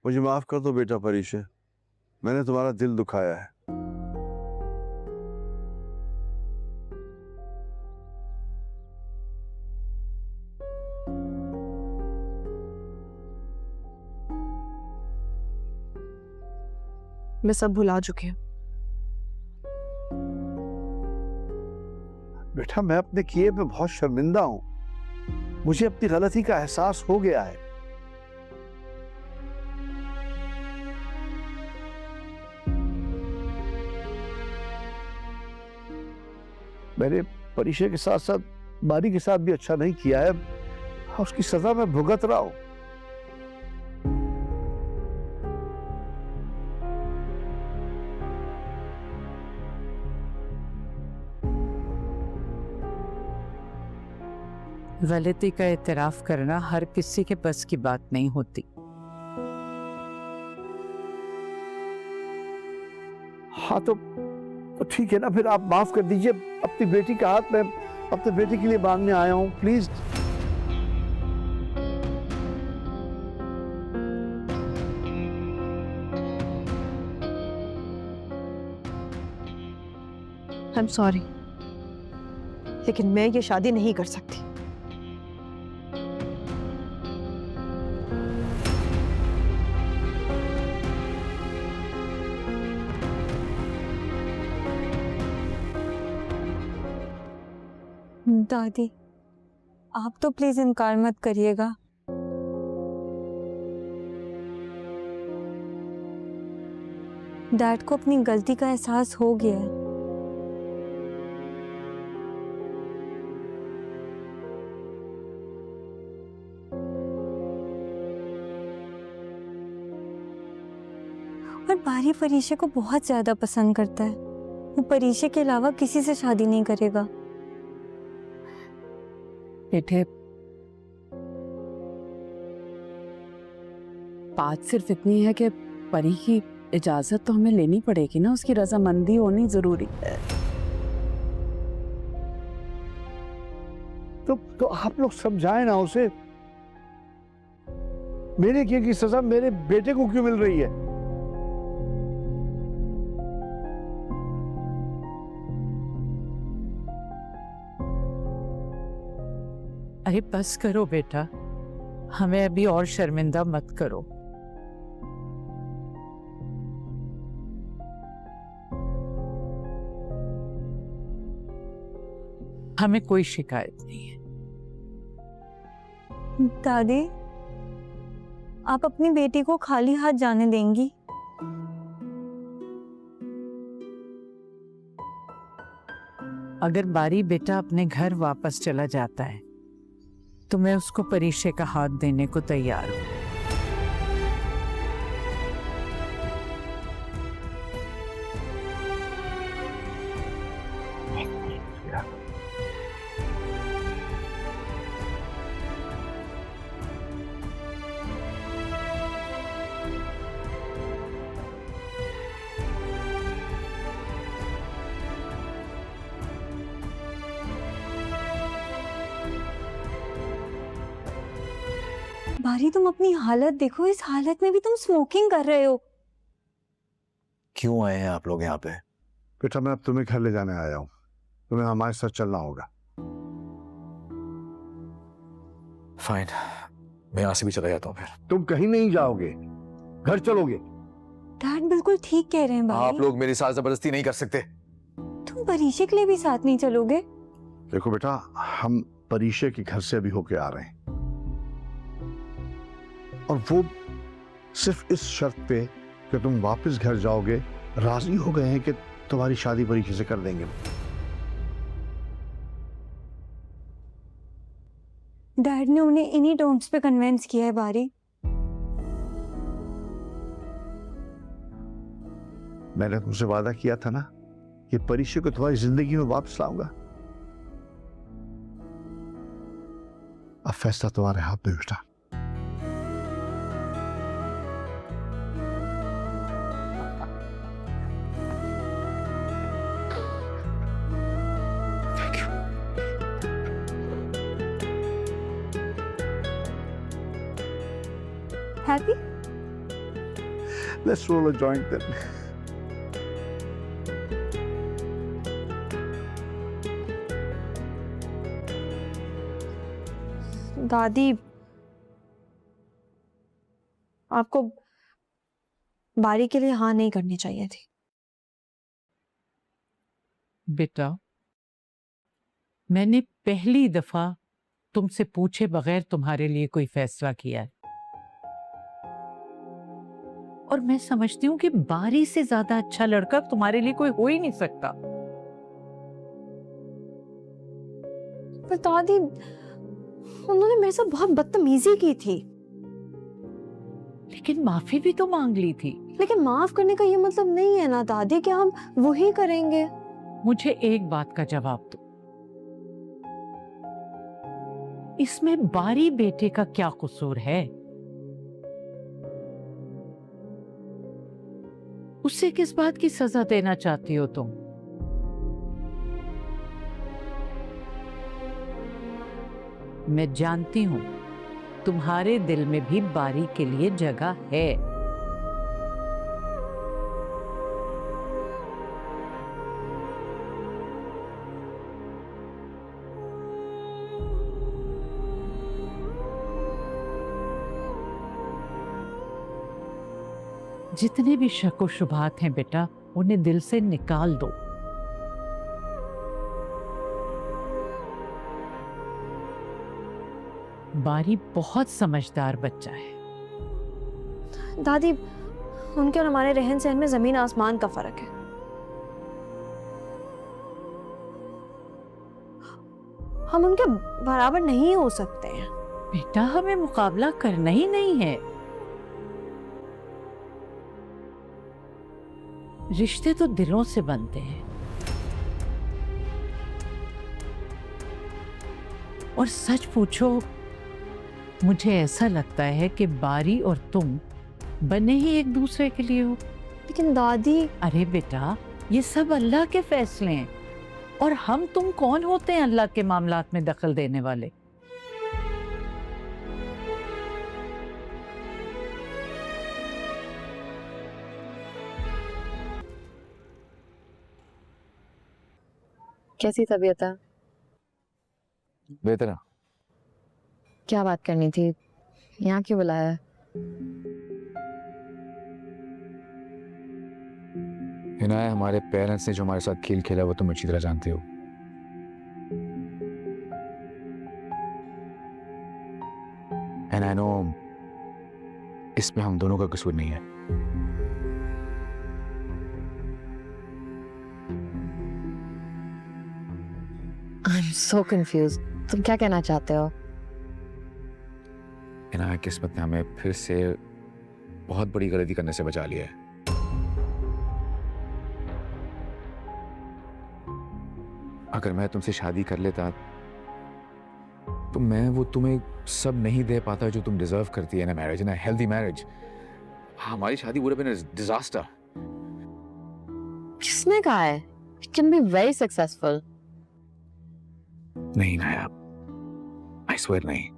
मुझे माफ कर दो बेटा परीशे, मैंने तुम्हारा दिल दुखाया है। मैं सब भुला चुकी हूँ। बेटा मैं अपने किए पे बहुत शर्मिंदा हूं, मुझे अपनी गलती का एहसास हो गया है। मैंने परीक्षा के साथ साथ बारी के साथ भी अच्छा नहीं किया है, उसकी सजा मैं भुगत रहा हूं। गलती का एतराफ करना हर किसी के बस की बात नहीं होती। हाँ तो ठीक है ना, फिर आप माफ कर दीजिए। अपनी बेटी का हाथ मैं अपने बेटे के लिए मांगने आया हूँ, प्लीज। आई एम सॉरी, लेकिन मैं ये शादी नहीं कर सकती। दादी, आप तो प्लीज इनकार मत करिएगा। डैड को अपनी गलती का एहसास हो गया है। और बारी परीशे को बहुत ज्यादा पसंद करता है। वो परीशे के अलावा किसी से शादी नहीं करेगा। बेटे, बात सिर्फ इतनी है कि परी की इजाजत तो हमें लेनी पड़ेगी ना, उसकी रजामंदी होनी जरूरी है। तो आप लोग समझाएं ना उसे। मेरे किए की सजा मेरे बेटे को क्यों मिल रही है? अरे बस करो बेटा, हमें अभी और शर्मिंदा मत करो। हमें कोई शिकायत नहीं है। दादी, आप अपनी बेटी को खाली हाथ जाने देंगी? अगर बारी बेटा अपने घर वापस चला जाता है तो मैं उसको परीक्षे का हाथ देने को तैयार हूं। बारी, तुम अपनी हालत देखो, इस हालत में भी तुम स्मोकिंग कर रहे हो। क्यों आए हैं आप लोग यहाँ पे? बेटा मैं अब तुम्हें घर ले जाने आया हूँ, तुम्हें हमारे साथ चलना होगा। फाइन, मैं यहाँ से भी चला जाता हूँ। फिर तुम कहीं नहीं जाओगे, घर चलोगे। डैड बिल्कुल ठीक कह रहे हैं बारी। आप लोग मेरे साथ जबरदस्ती नहीं कर सकते। तुम परीक्षे के लिए भी साथ नहीं चलोगे? देखो बेटा, हम परीक्षे के घर से अभी होके आ रहे हैं, और वो सिर्फ इस शर्त पे कि तुम वापस घर जाओगे। राजी हो गए हैं कि तुम्हारी शादी परीक्षा से कर देंगे। डैड ने उन्हें इन्हीं टर्म्स पे कन्विंस किया है बारी। मैंने तुमसे वादा किया था ना कि परीक्षा को तुम्हारी जिंदगी में वापस लाऊंगा। अब फैसला तुम्हारे हाथ में बेटा। Happy? Let's roll a joint then. दादी, आपको बारी के लिए हाँ नहीं करनी चाहिए थी। बेटा, मैंने पहली दफा तुमसे पूछे बगैर तुम्हारे लिए कोई फैसला किया है, और मैं समझती हूँ कि बारी से ज्यादा अच्छा लड़का तुम्हारे लिए कोई हो ही नहीं सकता। पर दादी, उन्होंने मेरे साथ बहुत बदतमीजी की थी। लेकिन माफी भी तो मांग ली थी। लेकिन माफ करने का ये मतलब नहीं है ना दादी कि हम वही करेंगे। मुझे एक बात का जवाब दो, इसमें बारी बेटे का क्या कसूर है? उसे किस बात की सजा देना चाहती हो तुम? मैं जानती हूं तुम्हारे दिल में भी बारी के लिए जगह है। जितने भी शक व शुबहात हैं बेटा, उन्हें दिल से निकाल दो। बारी बहुत समझदार बच्चा है। दादी, उनके और हमारे रहन सहन में जमीन आसमान का फर्क है। हम उनके बराबर नहीं हो सकते हैं। बेटा, हमें मुकाबला करना ही नहीं है। रिश्ते तो दिलों से बनते हैं, और सच पूछो मुझे ऐसा लगता है कि बारी और तुम बने ही एक दूसरे के लिए हो। लेकिन दादी, अरे बेटा, ये सब अल्लाह के फैसले हैं, और हम तुम कौन होते हैं अल्लाह के मामलात में दखल देने वाले? कैसी तबीयत है? बेहतर है। क्या बात करनी थी? यहाँ क्यों बुलाया है? इनाया, हमारे पेरेंट्स ने जो हमारे साथ खेल खेला वो तुम अच्छी तरह जानते हो। एंड आई नो इसमें हम दोनों का कसूर नहीं है। I'm so confused. तुम क्या कहना चाहते हो? इनाया, किस्मत ने हमें फिर से बहुत बड़ी गलती करने से बचा लिया है। अगर मैं तुमसे शादी कर लेता तो मैं वो तुम्हें सब नहीं दे पाता जो तुम डिजर्व करती है ना, मैरिज, ना हेल्दी मैरिज। हमारी शादी would have been a disaster. किसने कहा है? It can be very successful. नहीं नाया, आई स्वेयर नहीं।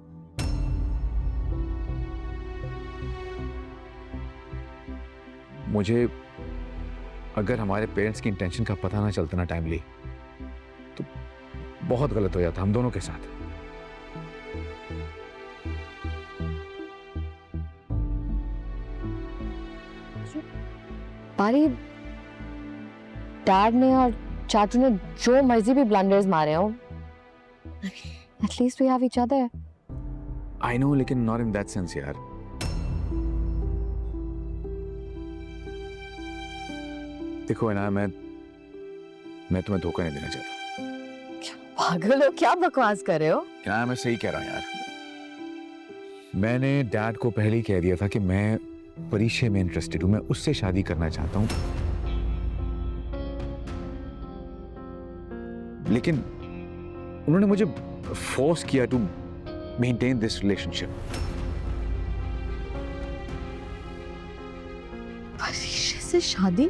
मुझे अगर हमारे पेरेंट्स की इंटेंशन का पता ना चलता ना टाइमली, तो बहुत गलत हो जाता हम दोनों के साथ। बारी, डैड ने और चाचू ने जो मर्जी भी ब्लंडर्स मारे हो, at least we have each other. I know, लेकिन नॉट इन दैट सेंस यार। देखो है ना, मैं तुम्हें धोखा नहीं देना चाहता। पागल हो क्या? बकवास कर रहे हो? क्या मैं सही कह रहा हूं यार? मैंने डैड को पहले ही कह दिया था कि मैं परीक्षा में इंटरेस्टेड हूं, मैं उससे शादी करना चाहता हूं। लेकिन उन्होंने मुझे फोर्स किया टू मेंटेन दिस रिलेशनशिप। परीक्षा से शादी?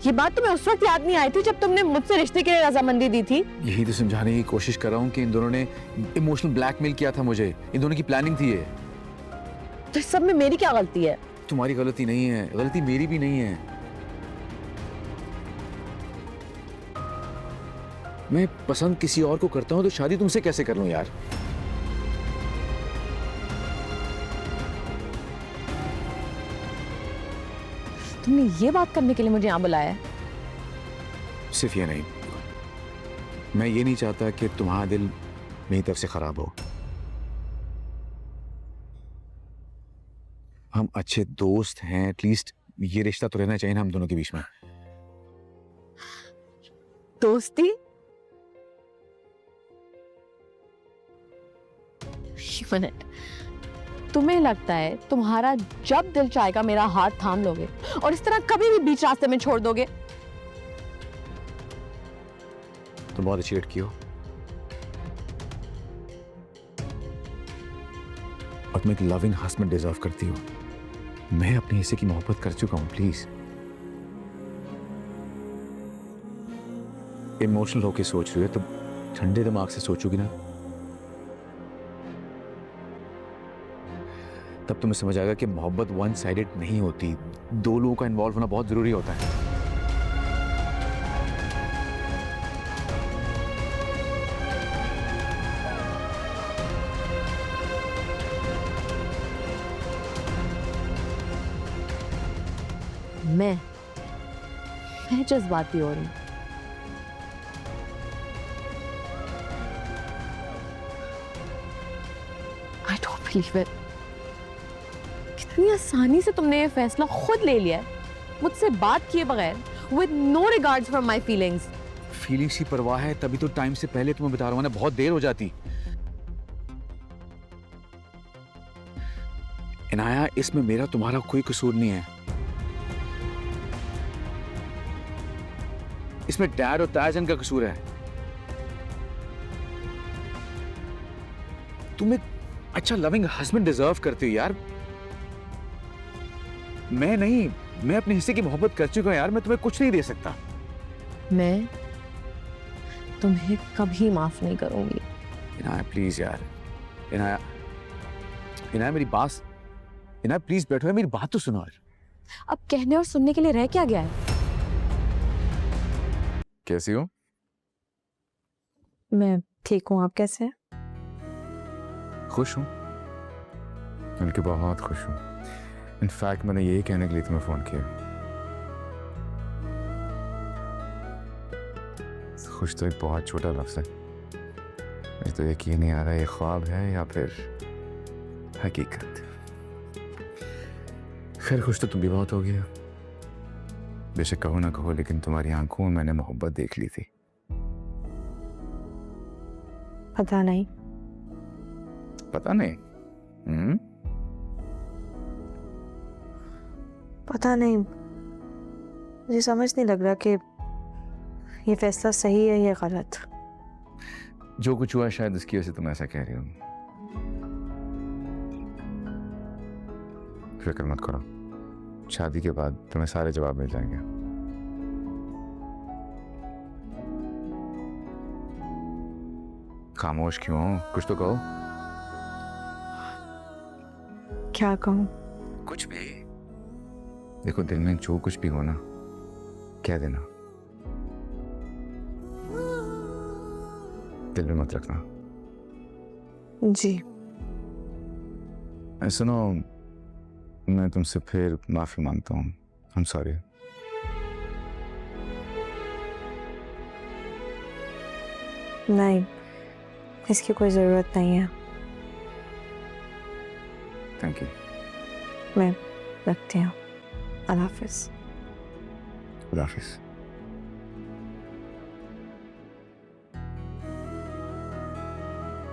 ये बात तुम्हें उस वक्त याद नहीं आई थी जब तुमने मुझसे रिश्ते के लिए रजामंदी दी थी? यही तो समझाने की कोशिश कर रहा हूं कि इन दोनों ने इमोशनल ब्लैकमेल किया था मुझे। इन दोनों की प्लानिंग थी ये। तो इस सब में मेरी क्या गलती है? तुम्हारी गलती नहीं है, गलती मेरी भी नहीं है। मैं पसंद किसी और को करता हूं तो शादी तुमसे कैसे कर लूं यार? तुमने ये बात करने के लिए मुझे यहाँ बुलाया है? सिर्फ ये नहीं, मैं ये नहीं चाहता कि तुम्हारा दिल मेरी तरफ से खराब हो। हम अच्छे दोस्त हैं, एटलीस्ट ये रिश्ता तो रहना चाहिए ना हम दोनों के बीच में। दोस्ती? मिनट, तुम्हें लगता है तुम्हारा जब दिल चाहेगा मेरा हाथ थाम लोगे और इस तरह कभी भी बीच रास्ते में छोड़ दोगे? तुम बहुत अच्छी लड़की हो और तुम एक लविंग हस्बैंड डिजर्व करती हो। मैं अपने हिस्से की मोहब्बत कर चुका हूं, प्लीज इमोशनल होके सोच रही हो तो ठंडे दिमाग से सोचोगी ना, तब तुम्हें समझ आएगा कि मोहब्बत वन साइडेड नहीं होती, दो लोगों का इन्वॉल्व होना बहुत जरूरी होता है। मैं जज्बाती हो रही हूं। I don't believe it. कितनी आसानी से तुमने ये फैसला खुद ले लिया है, मुझसे बात किए बगैर, with no regards for my feelings. Feelings की परवाह है तभी तो टाइम से पहले तुम्हें बता रहा हूं ना, बहुत देर हो जाती। इनाया, इसमें मेरा तुम्हारा कोई कसूर नहीं है। इसमें डैड और ताजन का कसूर है। तुम एक अच्छा लविंग हस्बैंड डिजर्व करते हो यार। मैं नहीं, मैं अपने हिस्से की मोहब्बत कर चुका हूं यार, मैं तुम्हें कुछ नहीं दे सकता। मैं तुम्हें कभी माफ नहीं करूंगी। इनाया प्लीज यार, इनाया, इनाया मेरी बात, इनाया प्लीज बैठो, मेरी बात तो सुनो यार। अब कहने और सुनने के लिए रह क्या गया है? कैसी हो? मैं ठीक हूँ, आप कैसे हैं? खुश हूँ, बल्कि बहुत खुश हूँ। इनफैक्ट मैंने यही कहने के लिए तुम्हें फोन किया। खुश तो एक बहुत छोटा लफ्ज़ है, मुझे तो यकीन नहीं आ रहा ये ख्वाब है या फिर हकीकत। खैर खुश तो तुम भी बहुत हो गया, बेशक कहो ना कहो, लेकिन तुम्हारी आंखों में मैंने मोहब्बत देख ली थी। पता नहीं। पता नहीं? पता नहीं, मुझे समझ नहीं लग रहा कि ये फैसला सही है या गलत। जो कुछ हुआ शायद उसकी वजह से तुम ऐसा कह रही हो। फिक्र मत करो, शादी के बाद तुम्हें सारे जवाब मिल जाएंगे। खामोश क्यों हो? कुछ तो कहो। क्या कहूँ? कुछ भी। देखो, दिल में जो कुछ भी हो ना, कह देना, दिल में मत रखना। जी। सुनो, मैं तुमसे फिर माफी मांगता हूँ। I'm sorry। नहीं, इसकी कोई ज़रूरत नहीं है। Thank you. मैं रखती हूँ। अल्लाह हाफिज़। खुदा हाफिज़।